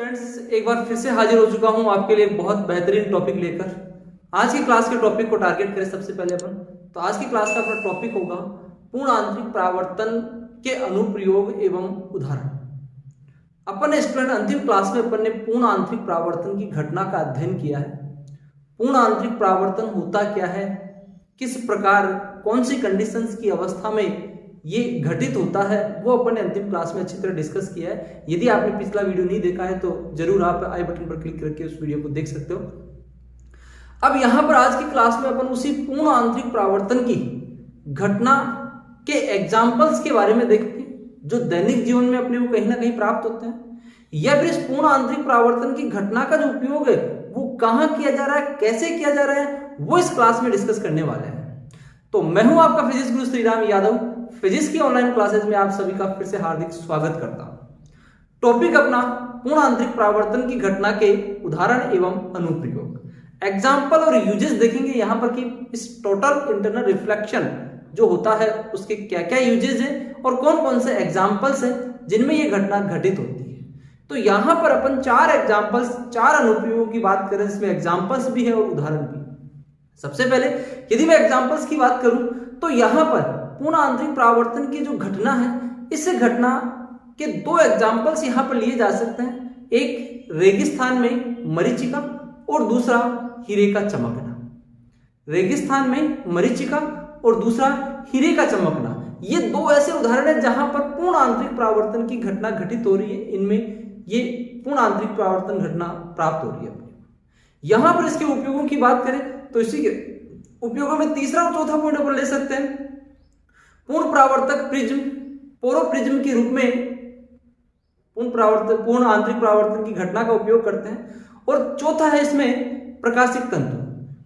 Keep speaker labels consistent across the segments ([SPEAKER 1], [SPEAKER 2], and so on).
[SPEAKER 1] Friends, एक बार फिर से हाजिर हो चुका हूं आपके लिए एक बहुत बेहतरीन टॉपिक लेकर। आज की क्लास के टॉपिक को टारगेट करें सबसे पहले अपन, तो आज की क्लास का अपना टॉपिक होगा पूर्ण आंतरिक परावर्तन के अनुप्रयोग एवं उदाहरण। अपन ने स्टूडेंट अंतिम क्लास में अपन ने पूर्ण आंतरिक परावर्तन की घटना का अध्ययन किया है। पूर्ण आंतरिक परावर्तन होता क्या है, किस प्रकार कौन सी कंडीशंस की अवस्था में ये घटित होता है, वो अपन ने अंतिम क्लास में अच्छी तरह डिस्कस किया है। यदि आपने पिछला वीडियो नहीं देखा है तो जरूर आप आई बटन पर क्लिक करके उस वीडियो को देख सकते हो। अब यहां पर आज की क्लास में अपन उसी पूर्ण आंतरिक परावर्तन की घटना के एग्जाम्पल्स के बारे में देखेंगे जो दैनिक जीवन में अपने को कहीं ना कहीं प्राप्त होते हैं, या फिर इस पूर्ण आंतरिक परावर्तन की घटना का जो उपयोग है वो कहां किया जा रहा है, कैसे किया जा रहा है, वो इस क्लास में डिस्कस करने वाले हैं। तो मैं हूं आपका फिजिक्स गुरु श्रीराम यादव। फिजिक्स की ऑनलाइन क्लासेस में आप सभी का फिर से हार्दिक स्वागत करता हूं। टॉपिक अपना पूर्ण आंतरिक परावर्तन की घटना के उदाहरण एवं अनुप्रयोग, एग्जाम्पल और यूजेस देखेंगे यहां पर कि इस टोटल इंटरनल रिफ्लेक्शन जो होता है उसके क्या क्या यूजेस हैं और कौन कौन से एग्जाम्पल्स हैं जिनमें यह घटना घटित होती है। तो यहां पर अपन चार एग्जाम्पल्स, चार अनुप्रयोगों की बात करें, इसमें एग्जाम्पल्स भी है और उदाहरण भी। सबसे पहले यदि मैं एग्जाम्पल्स की बात करूं तो यहां पर पूर्ण आंतरिक परावर्तन की जो घटना है, इस घटना के दो एग्जाम्पल्स यहां पर लिए जा सकते हैं। एक रेगिस्तान में मरीचिका और दूसरा हीरे का चमकना। रेगिस्तान में मरीचिका और दूसरा हीरे का चमकना, ये दो ऐसे उदाहरण हैं जहां पर पूर्ण आंतरिक परावर्तन की घटना घटित हो रही है। इनमें ये पूर्ण आंतरिक परावर्तन घटना प्राप्त हो रही है। यहां पर इसके उपयोगों की बात करें तो इसी के उपयोगों में तीसरा और चौथा पॉइंट अपन ले सकते हैं। पूर्ण परावर्तक प्रिज्म, पोरो प्रिज्म के रूप में पूर्ण आंतरिक परावर्तन की घटना का उपयोग करते हैं। और चौथा है इसमें प्रकाशिक तंतु।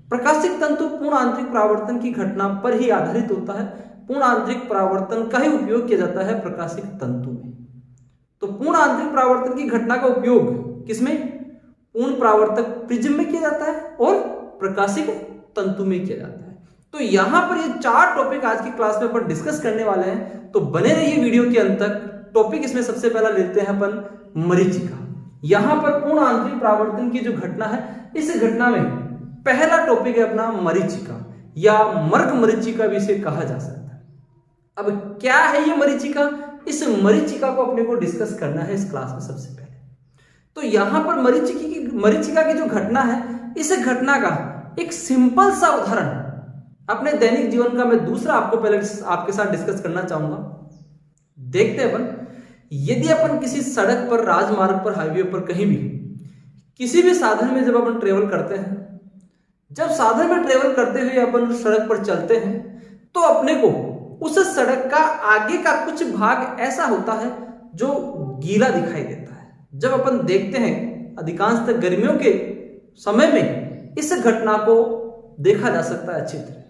[SPEAKER 1] प्रकाशिक तंतु पूर्ण आंतरिक परावर्तन की घटना पर ही आधारित होता है। पूर्ण आंतरिक परावर्तन का ही उपयोग किया जाता है प्रकाशिक तंतु में। तो पूर्ण आंतरिक परावर्तन की घटना का उपयोग किसमें? पूर्ण परावर्तक प्रिज्म में किया जाता है और प्रकाशिक तंतु में किया जाता है। तो यहां पर ये चार टॉपिक आज की क्लास में अपन डिस्कस करने वाले हैं, तो बने रहिए वीडियो के अंत तक। टॉपिक इसमें सबसे पहला लेते हैं अपन मरीचिका। यहां पर पूर्ण आंतरिक परावर्तन की जो घटना है, इस घटना में पहला टॉपिक है अपना मरीचिका, या मर्ग मरीचिका भी इसे कहा जा सकता है। अब क्या है ये मरीचिका? इस मरीचिका को अपने को डिस्कस करना है इस क्लास में सबसे पहले। तो यहां पर मरीचिका की जो घटना है, इस घटना का एक सिंपल सा उदाहरण अपने दैनिक जीवन का मैं दूसरा आपको पहले आपके साथ डिस्कस करना चाहूंगा। देखते हैं अपन, यदि अपन किसी सड़क पर, राजमार्ग पर, हाईवे पर, कहीं भी किसी भी साधन में जब अपन ट्रेवल करते हैं, जब साधन में ट्रेवल करते हुए अपन उस सड़क पर चलते हैं, तो अपने को उस सड़क का आगे का कुछ भाग ऐसा होता है जो गीला दिखाई देता है। जब अपन देखते हैं, अधिकांशतः गर्मियों के समय में इस घटना को देखा जा सकता है अच्छी तरह।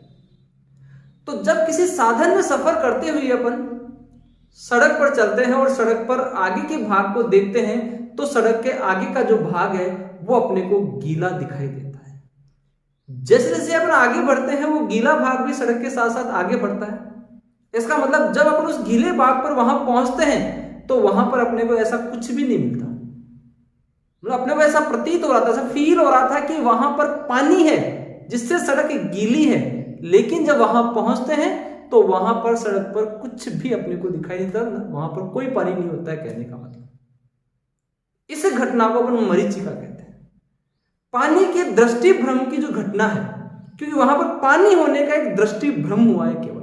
[SPEAKER 1] तो जब किसी साधन में सफर करते हुए अपन सड़क पर चलते हैं और सड़क पर आगे के भाग को देखते हैं, तो सड़क के आगे का जो भाग है वो अपने को गीला दिखाई देता है। जैसे जैसे अपन आगे बढ़ते हैं, वो गीला भाग भी सड़क के साथ साथ आगे बढ़ता है। इसका मतलब जब अपन उस गीले भाग पर वहां पहुंचते हैं, तो वहां पर अपने को ऐसा कुछ भी नहीं मिलता। मतलब अपने को ऐसा प्रतीत हो रहा था, ऐसा फील हो रहा था कि वहां पर पानी है जिससे सड़क गीली है, लेकिन जब वहां पहुंचते हैं तो वहां पर सड़क पर कुछ भी अपने को दिखाई नहीं देता, वहां पर कोई पानी नहीं होता है। कहने का मतलब इस घटना को अपन मरीचिका कहते हैं। पानी के दृष्टि भ्रम की जो घटना है, क्योंकि वहां पर पानी होने का एक दृष्टि भ्रम हुआ है, केवल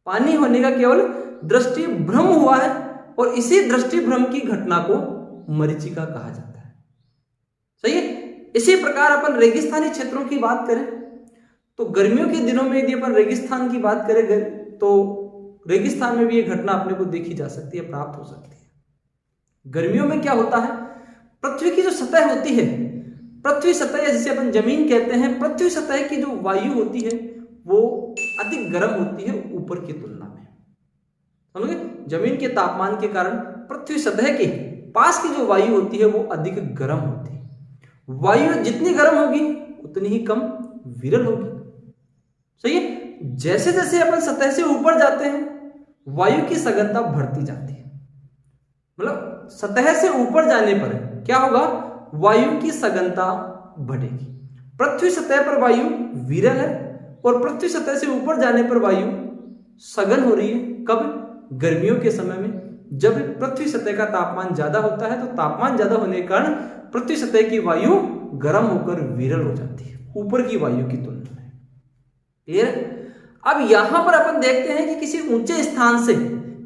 [SPEAKER 1] पानी होने का केवल दृष्टि भ्रम हुआ है, और इसी दृष्टि भ्रम की घटना को मरीचिका कहा जाता है। सही है। इसी प्रकार अपन रेगिस्तानी क्षेत्रों की बात करें तो गर्मियों के दिनों में यदि अपन रेगिस्तान की बात करें तो रेगिस्तान में भी यह घटना अपने को देखी जा सकती है, प्राप्त हो सकती है। गर्मियों में क्या होता है, पृथ्वी की जो सतह होती है, पृथ्वी सतह जिसे अपन जमीन कहते हैं, पृथ्वी सतह की जो वायु होती है वो अधिक गर्म होती है ऊपर की तुलना में। समझे? जमीन के तापमान के कारण पृथ्वी सतह के पास की जो वायु होती है वो अधिक गर्म होती है। वायु जितनी गर्म होगी उतनी ही कम विरल होगी। सही है। जैसे जैसे अपन सतह से ऊपर जाते हैं, वायु की सघनता बढ़ती जाती है। मतलब सतह से ऊपर जाने पर क्या होगा? वायु की सघनता बढ़ेगी। पृथ्वी सतह पर वायु विरल है और पृथ्वी सतह से ऊपर जाने पर वायु सघन हो रही है। कब? गर्मियों के समय में, जब पृथ्वी सतह का तापमान ज्यादा होता है, तो तापमान ज्यादा होने के कारण पृथ्वी सतह की वायु गर्म होकर विरल हो जाती है ऊपर की वायु की तुलना में। क्लियर? अब यहां पर अपन देखते हैं कि किसी ऊंचे स्थान से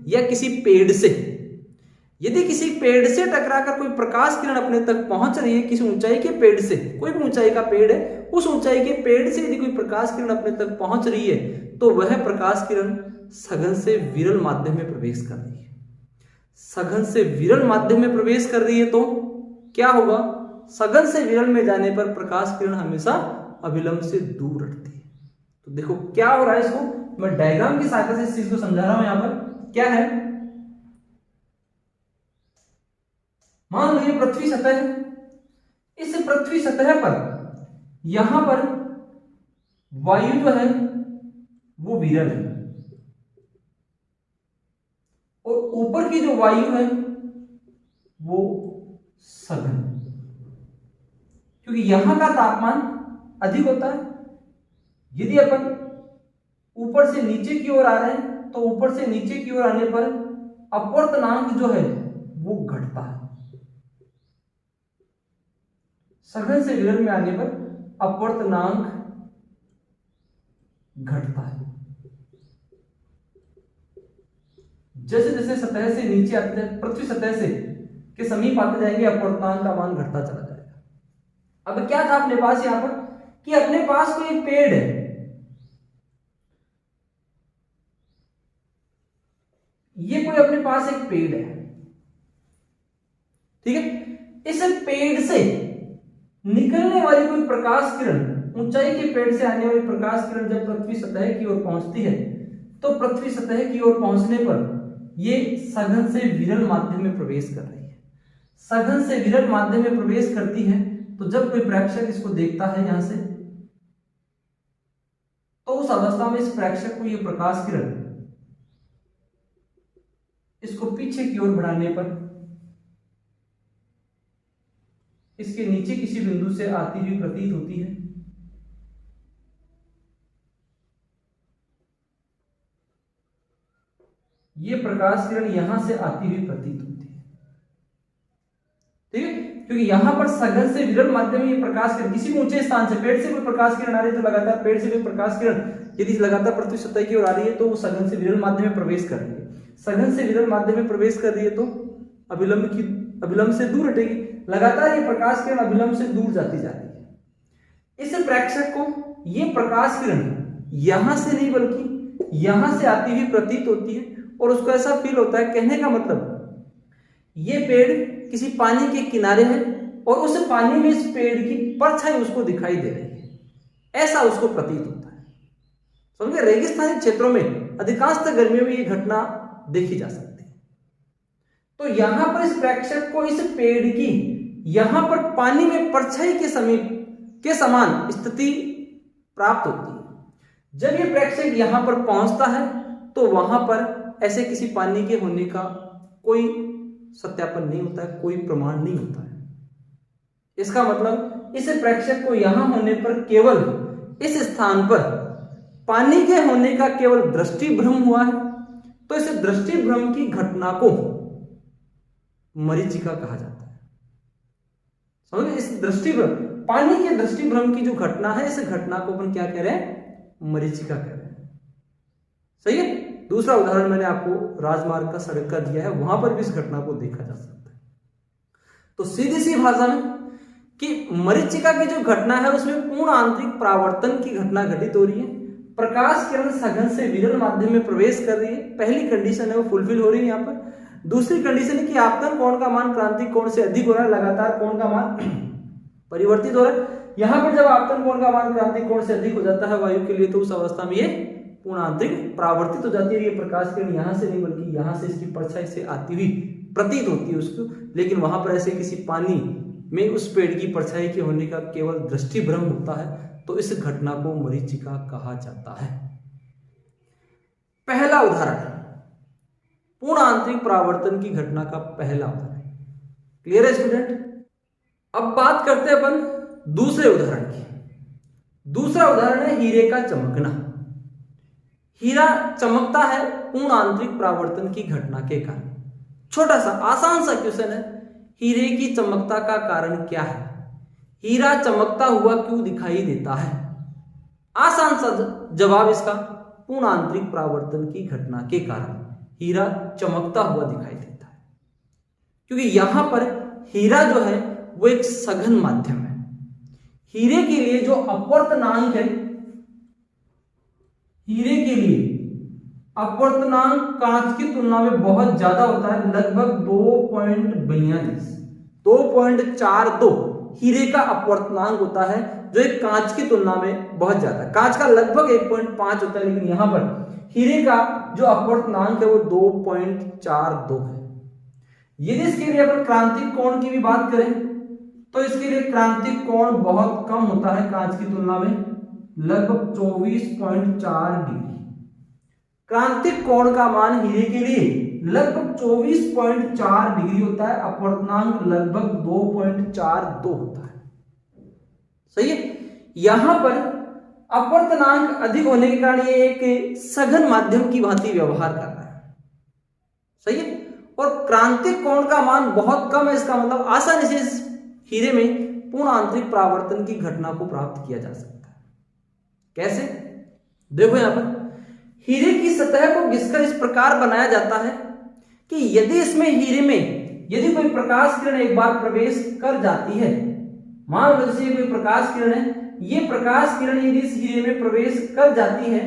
[SPEAKER 1] या किसी पेड़ से, यदि किसी पेड़ से टकराकर कोई प्रकाश किरण अपने तक पहुंच रही है, किसी ऊंचाई के पेड़ से, कोई भी ऊंचाई का पेड़ है, उस ऊंचाई के पेड़ से यदि कोई प्रकाश किरण अपने तक पहुंच रही है, तो वह प्रकाश किरण सघन से विरल माध्यम में प्रवेश कर रही है। सघन से विरल माध्यम में प्रवेश कर रही है तो क्या होगा? सघन से विरल में जाने पर प्रकाश किरण हमेशा अभिलंब से दूर हटती है। तो देखो क्या हो रहा है, इसको मैं डायग्राम की सहायता से इस चीज को समझा रहा हूं। यहां पर क्या है, मान लो ये पृथ्वी सतह है, इस पृथ्वी सतह पर यहां पर वायु जो है वो विरल है और ऊपर की जो वायु है वो सघन, क्योंकि यहां का तापमान अधिक होता है। यदि अपन ऊपर से नीचे की ओर आ रहे हैं तो ऊपर से नीचे की ओर आने पर अपवर्तनांक जो है वो घटता है। सघन से विरल में आने पर अपवर्तनांक घटता है। जैसे जैसे सतह से नीचे आते हैं, पृथ्वी सतह से के समीप आते जाएंगे, अपवर्तनांक का मान घटता चला जाएगा। अब क्या था अपने पास यहां पर कि अपने पास कोई एक पेड़ है, ये कोई अपने पास एक पेड़ है, ठीक है। इस पेड़ से निकलने वाली कोई प्रकाश किरण, ऊंचाई के पेड़ से आने वाली प्रकाश किरण जब पृथ्वी सतह की ओर पहुंचती है, तो पृथ्वी सतह की ओर पहुंचने पर ये सघन से विरल माध्यम में प्रवेश कर रही है। सघन से विरल माध्यम में प्रवेश करती है, तो जब कोई प्रेक्षक इसको देखता है यहां से, तो उस अवस्था में इस प्रेक्षक को ये प्रकाश किरण इसको पीछे की ओर बढ़ाने पर इसके नीचे किसी बिंदु से आती हुई प्रतीत होती है। ये प्रकाश किरण यहां से आती हुई प्रतीत होती है, ठीक है, क्योंकि यहां पर सघन से विरल माध्यम में ये प्रकाश किरण किसी ऊंचे स्थान से, पेड़ से कोई प्रकाश किरण आ रही है तो लगातार पेड़ से कोई प्रकाश किरण यदि लगातार पृथ्वी सतह की ओर आ रही है तो वो सघन से विरल माध्यम में प्रवेश कर रही है। सघन से विरल माध्यम में प्रवेश कर रही है तो अभिलंब से दूर हटेगी। लगातार ये प्रकाश किरण अभिलंब से दूर जाती जा रही है। इस प्रेक्षक को ये प्रकाश किरण यहां से नहीं बल्कि यहां से आती हुई प्रतीत होती है और उसको ऐसा फील होता है, कहने का मतलब ये पेड़ किसी पानी के किनारे है और उस पानी में इस पेड़ की परछाई उसको दिखाई दे रही है, ऐसा उसको प्रतीत होता है। समझे? रेगिस्तानी क्षेत्रों में अधिकांशतः गर्मियों में ये घटना देखी जा सकती है। तो यहां पर इस प्रेक्षक को इस पेड़ की यहां पर पानी में परछाई के समीप के समान स्थिति प्राप्त होती है। जब ये प्रेक्षक यहां पर पहुंचता है तो वहां पर ऐसे किसी पानी के होने का कोई सत्यापन नहीं होता है, कोई प्रमाण नहीं होता है। इसका मतलब इस प्रेक्षक को यहां होने पर केवल इस स्थान पर पानी के होने का केवल दृष्टि भ्रम हुआ है, तो इस दृष्टि भ्रम की घटना को मरीचिका कहा जाता है। समझे? इस दृष्टि भ्रम, पानी के दृष्टि भ्रम की जो घटना है, इस घटना को अपन क्या कह रहे हैं? मरीचिका कह रहे हैं। सही है। दूसरा उदाहरण मैंने आपको राजमार्ग का, सड़क का दिया है, वहां पर भी इस घटना को देखा जा सकता है। तो सीधी सी भाषा में कि मरीचिका की जो घटना है उसमें पूर्ण आंतरिक परावर्तन की घटना घटित हो रही है। प्रकाश किरण सघन से विरल माध्यम में प्रवेश कर रही है। पहली कंडीशन है वो फुलफिल हो रही है यहाँ पर। दूसरी कंडीशन है कि आपतन कोण का मान क्रांतिक कोण से अधिक हो रहा है, लगातार कोण का मान परिवर्तित हो रहा है। यहां पर जब आपतन कोण का मान क्रांतिक कोण से अधिक हो जाता है वायु के लिए, तो उस अवस्था में ये पूर्ण आंतरिक परावर्तित हो जाती है। ये प्रकाश किरण यहां से नहीं बल्कि यहां से इसकी परछाई से आती हुई प्रतीत होती है उसको, लेकिन वहां पर ऐसे किसी पानी में उस पेड़ की परछाई के होने का केवल दृष्टि भ्रम होता है, तो इस घटना को मरीचिका कहा जाता है। पहला उदाहरण पूर्ण आंतरिक परावर्तन की घटना का पहला उदाहरण। क्लियर है स्टूडेंट? अब बात करते हैं अपन दूसरे उदाहरण की। दूसरा उदाहरण है हीरे का चमकना। हीरा चमकता है पूर्ण आंतरिक परावर्तन की घटना के कारण। छोटा सा आसान सा क्वेश्चन है, हीरे की चमकता का कारण क्या है? हीरा चमकता हुआ क्यों दिखाई देता है? आसान सा जवाब इसका, पूर्ण आंतरिक परावर्तन की घटना के कारण हीरा चमकता हुआ दिखाई देता है। क्योंकि यहां पर हीरा जो है वो एक सघन माध्यम है। हीरे के लिए जो अपवर्तनांक है, हीरे के लिए अपवर्तनांक कांच की तुलना में बहुत ज्यादा होता है, लगभग 2.42 हीरे का अपवर्तनांक होता है, जो एक कांच की तुलना में बहुत ज्यादा है। कांच का लगभग 1.5 होता है, लेकिन यहां पर हीरे का जो अपवर्तनांक है वो 2.42 है। यदि इसके लिए अपन क्रांतिक कोण की भी बात करें तो इसके लिए क्रांतिक कोण बहुत कम होता है कांच की तुलना में, लगभग 24.4 डिग्री। क्रांतिक कोण का मान हीरे के लिए लगभग 24.4 डिग्री होता है, अपवर्तनांक लगभग 2.42 होता है। सही है। यहां पर अपवर्तनांक अधिक होने के कारण ये एक सघन माध्यम की भांति व्यवहार कर रहा है। सही है। और क्रांतिक कोण का मान बहुत कम है, इसका मतलब आसानी से इस हीरे में पूर्ण आंतरिक परावर्तन की घटना को प्राप्त किया जा सकता है। कैसे? देखो यहां पर हीरे की सतह को घिसकर इस प्रकार बनाया जाता है कि यदि इसमें हीरे में यदि कोई प्रकाश किरण एक बार प्रवेश कर जाती है, मान लो जैसे कोई प्रकाश किरण है, ये प्रकाश किरण यदि इस हीरे में प्रवेश कर जाती है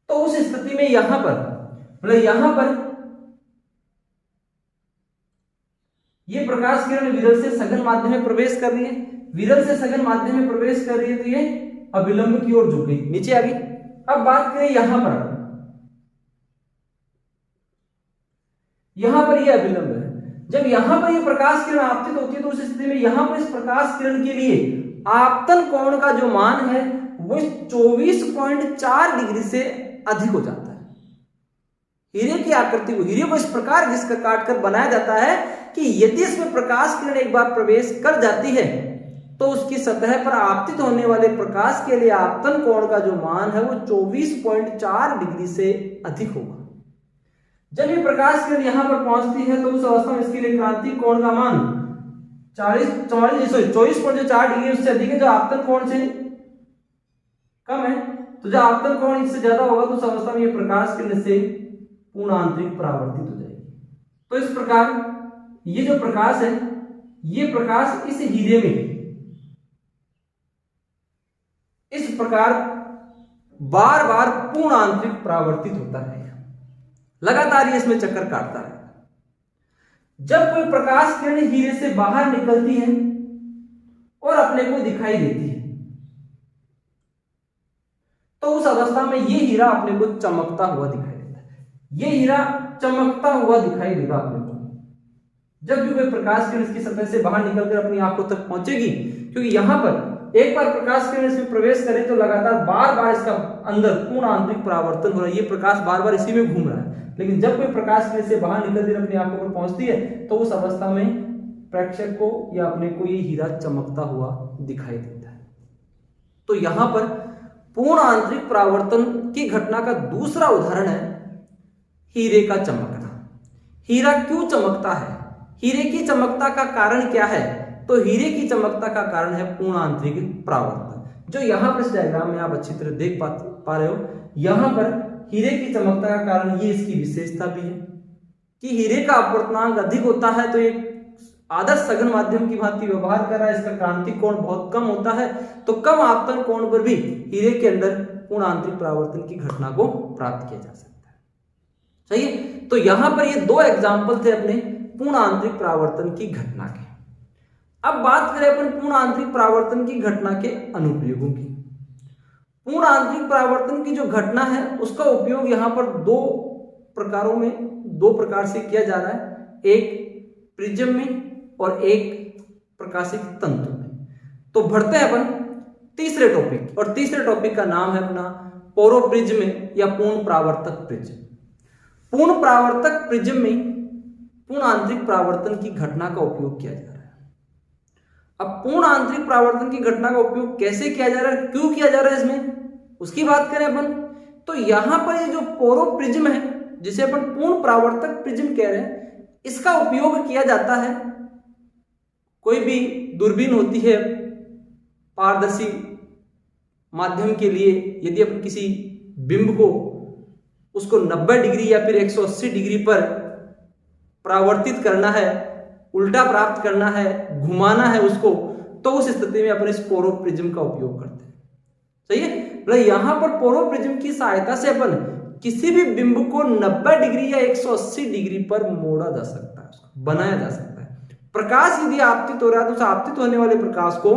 [SPEAKER 1] तो उस स्थिति में यहां पर ये प्रकाश किरण विरल से सघन माध्यम में प्रवेश कर रही है, विरल से सघन माध्यम में प्रवेश कर रही है, तो ये अभिलंब की ओर झुक गई, नीचे आ गई। अब बात करें यहां पर ये अभिलंब है। जब यहां पर ये प्रकाश किरण आपतित होती है तो उस स्थिति में यहां पर इस प्रकाश किरण के लिए आपतन कोण का जो मान है वो 24.4 डिग्री से अधिक हो जाता है। हीरे की आकृति को, हीरे को इस प्रकार घिसकर काटकर बनाया जाता है कि यदि इसमें प्रकाश किरण एक बार प्रवेश कर जाती है तो उसकी सतह पर आपतित होने वाले प्रकाश के लिए आपतन कोण का जो मान है वो 24.4 डिग्री से अधिक होगा। जब ये प्रकाश किरण यहां पर पहुंचती है तो उस अवस्था में इसके लिए क्रांतिक कोण का मान 24.4 डिग्री उससे अधिक है, जो आपतन कोण से कम है। तो जब आपतन कोण इससे ज्यादा होगा तो उस अवस्था में ये प्रकाश किरण से पूर्ण आंतरिक परावर्तित हो जाएगी। तो इस प्रकार ये जो प्रकाश है, ये प्रकाश इस हीरे में इस प्रकार बार बार पूर्ण आंतरिक परावर्तित होता है, लगातार ये इसमें चक्कर काटता है। जब कोई प्रकाश किरण हीरे से बाहर निकलती है और अपने को दिखाई देती है तो उस अवस्था में ये हीरा अपने को चमकता हुआ दिखाई देता है। ये हीरा चमकता हुआ दिखाई देगा अपने को जब भी कोई प्रकाश किरण इसकी सतह से बाहर निकलकर अपनी आंखों तक पहुंचेगी, क्योंकि यहां पर एक बार प्रकाश किरण इसमें प्रवेश करे तो लगातार बार बार इसका अंदर पूर्ण आंतरिक परावर्तन हो रहा है, ये प्रकाश बार बार इसी में घूम रहा है। लेकिन जब कोई प्रकाश किरण से बाहर निकलती अपनी आंखों पर पहुंचती है तो उस अवस्था में प्रेक्षक को या अपने को ये हीरा चमकता हुआ दिखाई देता है। तो यहां पर पूर्ण आंतरिक परावर्तन की घटना का दूसरा उदाहरण है हीरे का चमकना। हीरा क्यों चमकता है? हीरे की चमकता का कारण क्या है? तो हीरे की चमकता का कारण है पूर्ण आंतरिक परावर्तन, जो यहां पर इस डायग्राम में आप अच्छी तरह देख पा रहे हो। यहां पर हीरे की चमकता का कारण ये इसकी विशेषता भी है कि हीरे का अपवर्तनांक अधिक होता है तो एक आदर्श सघन माध्यम की भांति व्यवहार कर रहा है, इसका क्रांतिक कोण बहुत कम होता है, तो कम आपतन कोण पर भी हीरे के अंदर पूर्ण आंतरिक परावर्तन की घटना को प्राप्त किया जा सकता है। सही है। तो यहां पर ये दो एग्जाम्पल थे अपने पूर्ण आंतरिक परावर्तन की घटना के। अब बात करें अपन पूर्ण आंतरिक परावर्तन की घटना के अनुप्रयोगों की। पूर्ण आंतरिक परावर्तन की जो घटना है उसका उपयोग यहां पर दो प्रकार से किया जा रहा है, एक प्रिज्म में और एक प्रकाशिक तंतु में। तो बढ़ते हैं अपन तीसरे टॉपिक, और तीसरे टॉपिक का नाम है अपना पोरोप्रिज्म या पूर्ण परावर्तक प्रिज्म। पूर्ण परावर्तक प्रिज्म में पूर्ण आंतरिक परावर्तन की घटना का उपयोग किया जा रहा है। अब पूर्ण आंतरिक परावर्तन की घटना का उपयोग कैसे किया जा रहा है, क्यों किया जा रहा है, इसमें उसकी बात करें अपन तो यहां पर ये जो पोरो प्रिज्म है जिसे अपन पूर्ण परावर्तक प्रिज्म कह रहे हैं, इसका उपयोग किया जाता है। कोई भी दूरबीन होती है पारदर्शी माध्यम के लिए, यदि अपन किसी बिंब को उसको 90 डिग्री या फिर 180 डिग्री पर परावर्तित करना है, उल्टा प्राप्त करना है, घुमाना है उसको, तो उस स्थिति में अपन इस पोरो प्रिज्म का उपयोग करते हैं। सही है, मतलब यहां पर पोरो प्रिज्म की सहायता से अपन किसी भी बिंब को 90 डिग्री या 180 डिग्री पर मोड़ा जा सकता है, बनाया जा सकता है। प्रकाश यदि आपतित हो रहा है तो उस आपतित होने वाले प्रकाश को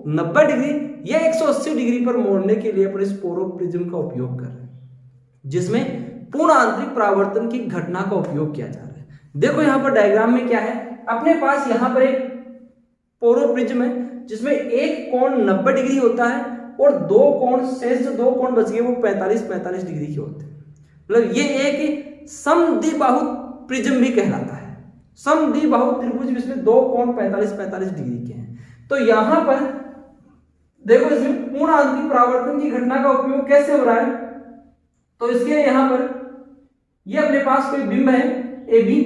[SPEAKER 1] 90 डिग्री या 180 डिग्री पर मोड़ने के लिए अपन इस पोरो प्रिज्म का उपयोग कर रहे हैं, जिसमें पूर्ण आंतरिक परावर्तन की घटना का उपयोग किया जा रहा है। देखो यहां पर डायग्राम में क्या है, अपने पास यहां पर एक पोरो प्रिज्म है जिसमें एक कोण 90 डिग्री होता है और दो कोण शेष जो दो कोण बच गए वो 45 डिग्री के होते हैं। मतलब ये एक समद्विबाहु प्रिज्म भी कहलाता है, समद्विबाहु त्रिभुज जिसमें दो कोण 45 डिग्री के हैं। तो यहां पर देखो इसमें पूर्ण आंतरिक परावर्तन की घटना का उपयोग कैसे हो रहा है, तो इसके लिए यहां पर ये अपने पास कोई बिंब है ए बी,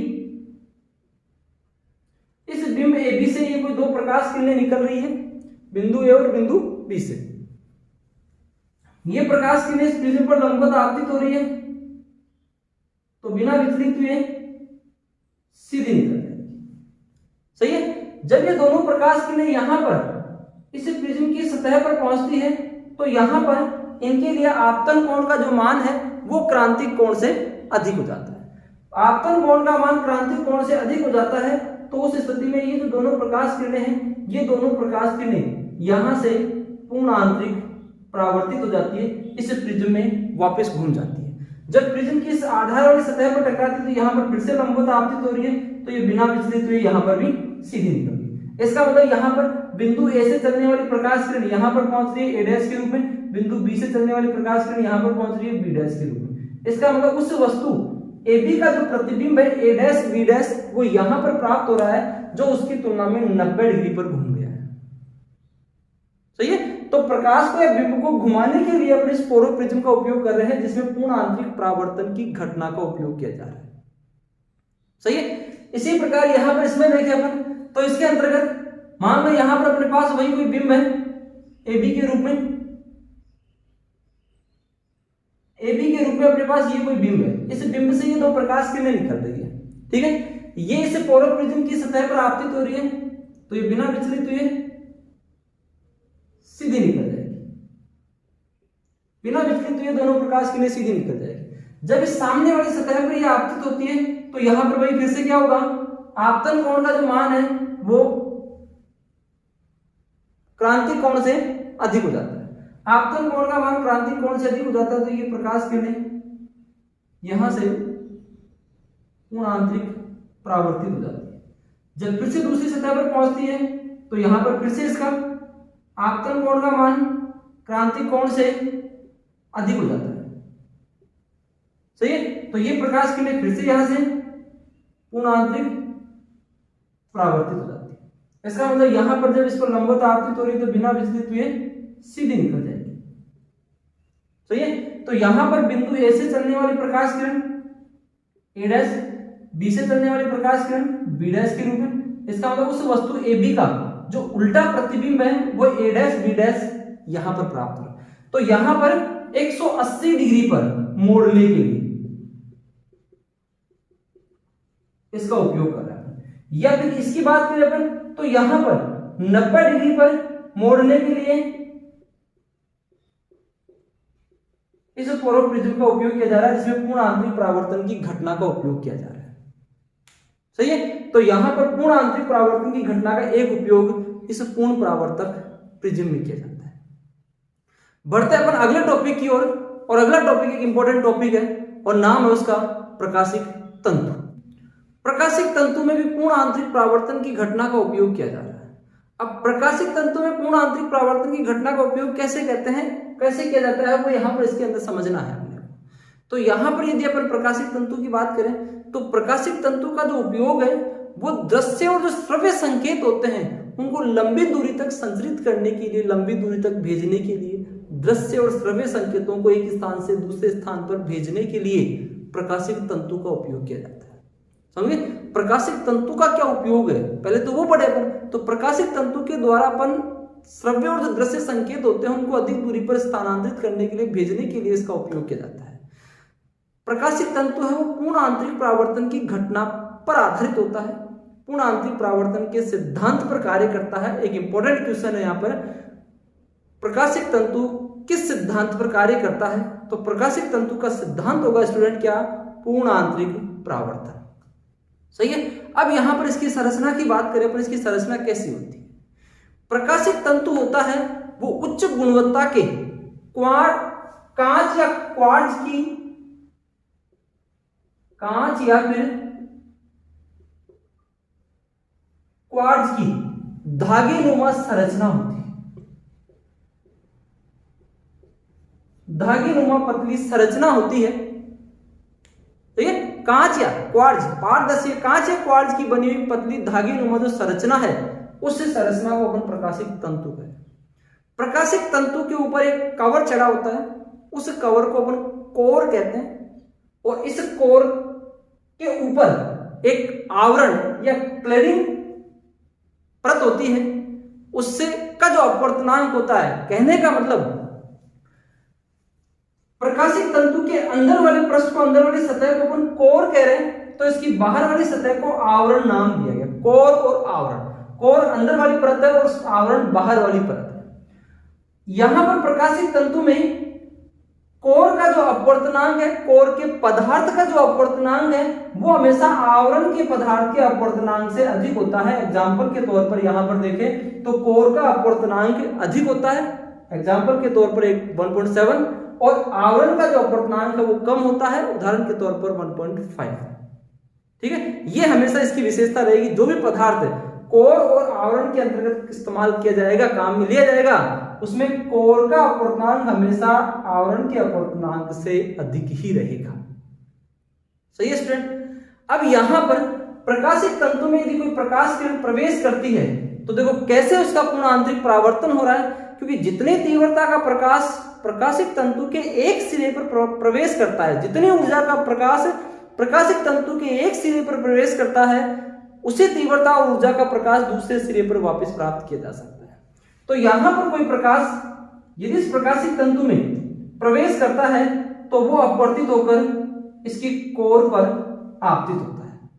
[SPEAKER 1] इस बिंब ए बी से ये कोई दो प्रकाश किरणें निकल रही है, बिंदु ए और बिंदु बी से। ये प्रकाश किरणें इस प्रिज्म पर लंबवत आपतित हो रही है, तो बिना विचलित हुए सीधी निकल जाएगी। सही है, जब ये दोनों प्रकाश किरणें यहां पर इस प्रिज्म की सतह पर पहुंचती है तो यहां पर इनके लिए आपतन कोण का जो मान है वो क्रांतिक कोण से अधिक हो जाता है। आपतन कोण का मान क्रांतिक कोण से अधिक हो जाता है, तो उस स्थिति में ये जो दोनों प्रकाश किरणें हैं, ये दोनों प्रकाश किरणें यहां से पूर्ण आंतरिक परावर्तित हो जाती है, इस प्रिज्म में वापस घूम जाती है। जब प्रिज्म की इस आधार वाली सतह पर टकराती है तो यहाँ पर फिर से लंबवत आपतित हो रही है, तो ये बिना विचलित हुए यहाँ पर भी सीधी निकल गई। इसका मतलब यहाँ पर बिंदु ए से चलने वाली प्रकाश किरण यहाँ पर पहुंच रही है ए डैश के रूप में, बिंदु बी से चलने वाली प्रकाश किरण यहाँ पर पहुंच रही है बी डैश के रूप में। इसका मतलब उस वस्तु ए बी का जो प्रतिबिंब है ए डैश बी डैश वो यहाँ पर प्राप्त हो रहा है, जो उसकी तुलना में 90 डिग्री पर घूम गया है। सही है, तो प्रकाश को या बिंब को घुमाने के लिए अपने इस पोरो प्रिज्म का उपयोग कर रहे हैं, जिसमें पूर्ण आंतरिक परावर्तन की घटना का उपयोग किया जा रहा है। सही है, इसी प्रकार यहां पर इसमें देखें अपन तो इसके अंतर्गत मान लो यहां पर अपने पास वही कोई बिंब है ए बी के रूप में, ए बी के रूप में अपने पास ये कोई बिंब है, इस बिंब से ये दो प्रकाश किरणें निकल रही है। ठीक है, ये इस पोरो प्रिज्म की सतह पर आपतित हो रही है, तो ये बिना विचलित हुए सीधी निकल जाएगी, बिना विचलित हुए दोनों प्रकाश किरणें सीधी निकल जाएगी। जब इस सामने वाली सतह पर यह आपतित होती है तो यहां पर वही फिर से क्या होगा, आपतन कोण का जो मान है वो क्रांतिक कोण से अधिक हो जाता है। आपतन कोण का मान क्रांतिक कोण से अधिक हो जाता है, तो ये प्रकाश किरणें यहां से पूर्ण आंतरिक परावर्तित हो जाती है। जब फिर से दूसरी सतह पर पहुंचती है तो यहां पर फिर से इसका आपतन कोण का मान क्रांतिक कोण से अधिक हो जाता है। सही है, तो ये प्रकाश किरणें फिर से यहां से पूर्ण आंतरिक परावर्तित हो जाती है। इसका मतलब यहां पर जब इस पर लंबवत आपतित हो रही है तो बिना विचलित हुए सीधी निकल जाएगी। सही है, तो यहां पर बिंदु ए से चलने वाली प्रकाश किरण ए डैश, बी से चलने वाली प्रकाश किरण बी डैश के रूप में, इसका मतलब उस वस्तु ए बी का जो उल्टा प्रतिबिंब है वो ए डैश बी डैश यहां पर प्राप्त हो, तो यहां पर 180 डिग्री पर मोड़ने के लिए इसका उपयोग कर रहा है। या फिर इसकी बात करें अपन तो यहां पर 90 डिग्री पर मोड़ने के लिए इस पोरो प्रिज्म का उपयोग किया जा रहा है, जिसमें पूर्ण आंतरिक परावर्तन की घटना का उपयोग किया जा रहा है। सही है, तो यहां पर पूर्ण आंतरिक परावर्तन की घटना का एक उपयोग इस पूर्ण परावर्तक प्रिज्म में किया जाता है। बढ़ते अपन अगले टॉपिक की ओर, और अगला टॉपिक एक इंपॉर्टेंट टॉपिक है और नाम है उसका प्रकाशिक तंतु। प्रकाशिक तंतु में भी पूर्ण आंतरिक परावर्तन की घटना का उपयोग किया जा रहा है। अब प्रकाशिक तंतु में पूर्ण आंतरिक परावर्तन की घटना का उपयोग कैसे कहते हैं, कैसे किया जाता है, वो यहां पर इसके अंदर समझना है अपने को। तो यहां पर यदि अपन प्रकाशिक तंतु की बात करें तो प्रकाशिक तंतु का जो उपयोग है वो दृश्य और जो श्रव्य संकेत होते हैं उनको लंबी दूरी तक संचरित करने के लिए, लंबी दूरी तक भेजने के लिए, दृश्य और श्रव्य संकेतों को एक स्थान से दूसरे स्थान पर भेजने के लिए प्रकाशिक तंतु का उपयोग किया जाता है। समझे प्रकाशिक तंतु का क्या उपयोग है, पहले तो वो पढ़े अपन। तो प्रकाशिक तंतु के द्वारा अपन श्रव्य और जो दृश्य संकेत होते हैं उनको अधिक दूरी पर स्थानांतरित करने के लिए, भेजने के लिए इसका उपयोग किया जाता है। प्रकाशिक तंतु है वो पूर्ण आंतरिक परावर्तन की घटना पर आधारित होता है, पूर्ण आंतरिक परावर्तन के सिद्धांत पर कार्य करता है। एक इंपॉर्टेंट क्वेश्चन है यहाँ पर, प्रकाशिक तंतु किस सिद्धांत पर कार्य करता है? तो प्रकाशिक तंतु का सिद्धांत होगा स्टूडेंट क्या? पूर्ण आंतरिक परावर्तन। सही है। अब यहां पर इसकी संरचना की बात करें पर इसकी संरचना कैसी होती है? प्रकाशिक तंतु होता है वो उच्च गुणवत्ता के कांच या क्वार्ट्ज की धागेनुमा संरचना होती है, धागेनुमा पतली संरचना होती है। ठीक है, कांच या क्वार्ट्ज, पारदर्शी कांच या क्वार्ट्ज की बनी हुई पतली धागेनुमा जो संरचना है उस संरचना को अपन प्रकाशिक तंतु कहते हैं। प्रकाशिक तंतु के ऊपर एक कवर चढ़ा होता है, उस कवर को अपन कोर कहते हैं, और इस कोर के ऊपर एक आवरण या क्लैडिंग परत होती है, उससे का जो अपवर्तनांक होता है, कहने का मतलब प्रकाशिक तंतु के अंदर वाले पृष्ठ को, अंदर वाली सतह को अपन कोर कह रहे हैं, तो इसकी बाहर वाली सतह को आवरण नाम दिया गया। कोर और आवरण, कोर अंदर वाली परत है और आवरण बाहर वाली परत है। यहां पर प्रकाशिक तंतु में कोर का जो अपवर्तनांक है, कोर के पदार्थ का जो अपवर्तनांक है वो हमेशा आवरण के पदार्थ के अपवर्तनांक से अधिक होता है। एग्जाम्पल के तौर पर यहां पर देखें तो कोर का अपवर्तनांक अधिक होता है, एग्जाम्पल के तौर पर 1.7, और आवरण का जो अपवर्तनांक है वो कम होता है, उदाहरण के तौर पर 1.5। ठीक है, ये हमेशा इसकी विशेषता रहेगी। जो भी पदार्थ है कोर और आवरण के अंतर्गत इस्तेमाल किया जाएगा, काम में लिया जाएगा, उसमें कोर का अपवर्तनांक हमेशा आवरण के अपवर्तनांक से अधिक ही रहेगा। सही है स्टूडेंट। अब यहां पर प्रकाशिक तंतु में यदि कोई प्रकाश किरण प्रवेश करती है तो देखो कैसे उसका पूर्ण आंतरिक परावर्तन हो रहा है, क्योंकि जितनी तीव्रता का प्रकाश प्रकाशिक तंतु के एक सिरे पर प्रवेश करता है, जितनी ऊर्जा का प्रकाश प्रकाशिक तंतु के एक सिरे पर प्रवेश करता है, उसी तीव्रता और ऊर्जा का प्रकाश दूसरे सिरे पर वापस प्राप्त किया जा सकता है। तो यहां पर कोई प्रकाश यदि इस प्रकाशिक तंतु में प्रवेश करता है तो वो अपवर्तित होकर इसकी कोर पर आपतित होता है।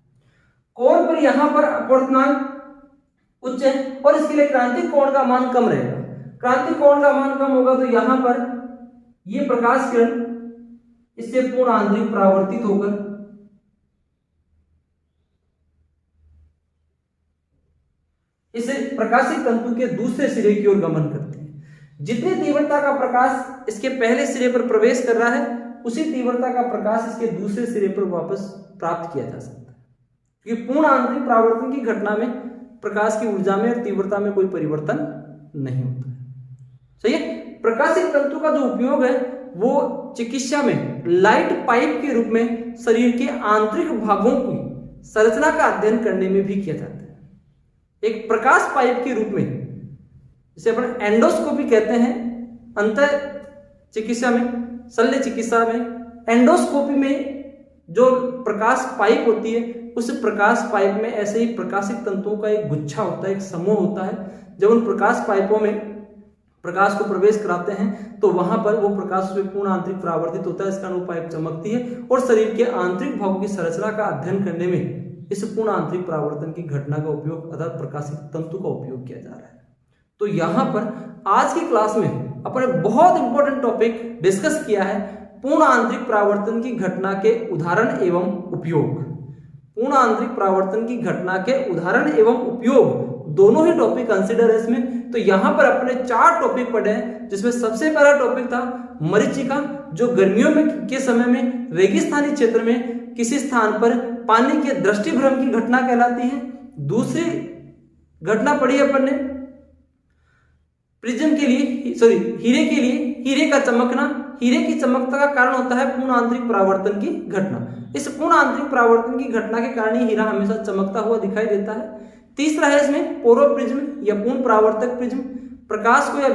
[SPEAKER 1] कोर पर यहां पर अपवर्तनांक उच्च है और इसके लिए क्रांतिक कोण का मान कम रहेगा। क्रांतिक कोण का मान कम होगा तो यहां पर यह प्रकाश किरण इससे पूर्ण आंतरिक परावर्तित होकर इसे प्रकाशिक तंतु के दूसरे सिरे की ओर गमन करती है। जितनी तीव्रता का प्रकाश इसके पहले सिरे पर प्रवेश कर रहा है उसी तीव्रता का प्रकाश इसके दूसरे सिरे पर वापस प्राप्त किया जा सकता है, क्योंकि पूर्ण आंतरिक परावर्तन की घटना में प्रकाश की ऊर्जा में और तीव्रता में कोई परिवर्तन नहीं होता है। सही है। प्रकाशिक तंतु का जो उपयोग है वो चिकित्सा में लाइट पाइप के रूप में शरीर के आंतरिक भागों की संरचना का अध्ययन करने में भी किया जाता है। एक प्रकाश पाइप के रूप में, जिसे अपन एंडोस्कोपी कहते हैं, अंतर चिकित्सा में, शल्य चिकित्सा में एंडोस्कोपी में जो प्रकाश पाइप होती है उस प्रकाश पाइप में ऐसे ही प्रकाशिक तंतुओं का एक गुच्छा होता है, एक समूह होता है। जब उन प्रकाश पाइपों में प्रकाश को प्रवेश कराते हैं तो वहां पर वो प्रकाश में पूर्ण आंतरिक परावर्तित होता है, इस कारण वो पाइप चमकती है और शरीर के आंतरिक भागों की संरचना का अध्ययन करने में इस पूर्ण आंतरिक परावर्तन की घटना का उपयोग अर्थात प्रकाशिक तंतु का उपयोग किया जा रहा है। तो यहां पर आज की क्लास में अपन ने बहुत इंपॉर्टेंट टॉपिक डिस्कस किया है, पूर्ण आंतरिक परावर्तन की घटना के उदाहरण एवं उपयोग। पूर्ण आंतरिक परावर्तन की घटना के उदाहरण एवं उपयोग दोनों ही टॉपिक कंसिडर है इसमें। तो यहां पर अपने 4 टॉपिक पढ़े हैं, जिसमें सबसे पहला टॉपिक था मरीचिका, जो गर्मियों में के समय में रेगिस्तानी क्षेत्र में किसी स्थान पर पानी के दृष्टिभ्रम की घटना कहलाती है। दूसरी घटना पढ़ी अपन ने प्रिज्म के लिए, हीरे के लिए हीरे का चमकना, हीरे की चमकता का कारण होता है पूर्ण आंतरिक परावर्तन की घटना। इस पूर्ण आंतरिक परावर्तन की घटना के कारण ही हीरा हमेशा चमकता हुआ दिखाई देता है। तीसरा है इसमें पोरो प्रिज्म या पूर्ण परावर्तक प्रिज्म। प्रकाश को या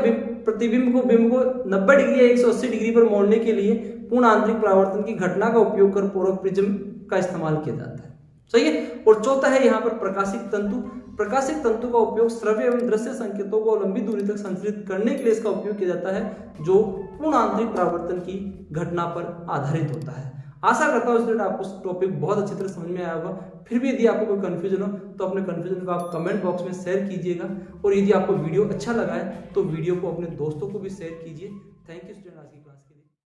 [SPEAKER 1] प्रतिबिंब को बिंब को 90 डिग्री या 180 डिग्री पर मोड़ने के लिए पूर्ण आंतरिक परावर्तन की घटना का उपयोग कर पोरो प्रिज्म का इस्तेमाल किया जाता है। सही है। और चौथा है यहाँ पर प्रकाशिक तंतु। प्रकाशिक तंतु का उपयोग श्रव्य एवं दृश्य संकेतों को लंबी दूरी तक संचरित करने के लिए इसका उपयोग किया जाता है, जो पूर्ण आंतरिक परावर्तन की घटना पर आधारित होता है। आशा करता हूँ स्टूडेंट आपको टॉपिक बहुत अच्छी तरह समझ में आया होगा। फिर भी यदि आपको कोई कंफ्यूजन हो तो अपने कंफ्यूजन को आप कमेंट बॉक्स में शेयर कीजिएगा, और यदि आपको वीडियो अच्छा लगा है तो वीडियो को अपने दोस्तों को भी शेयर कीजिए। थैंक यू स्टूडेंट आज की क्लास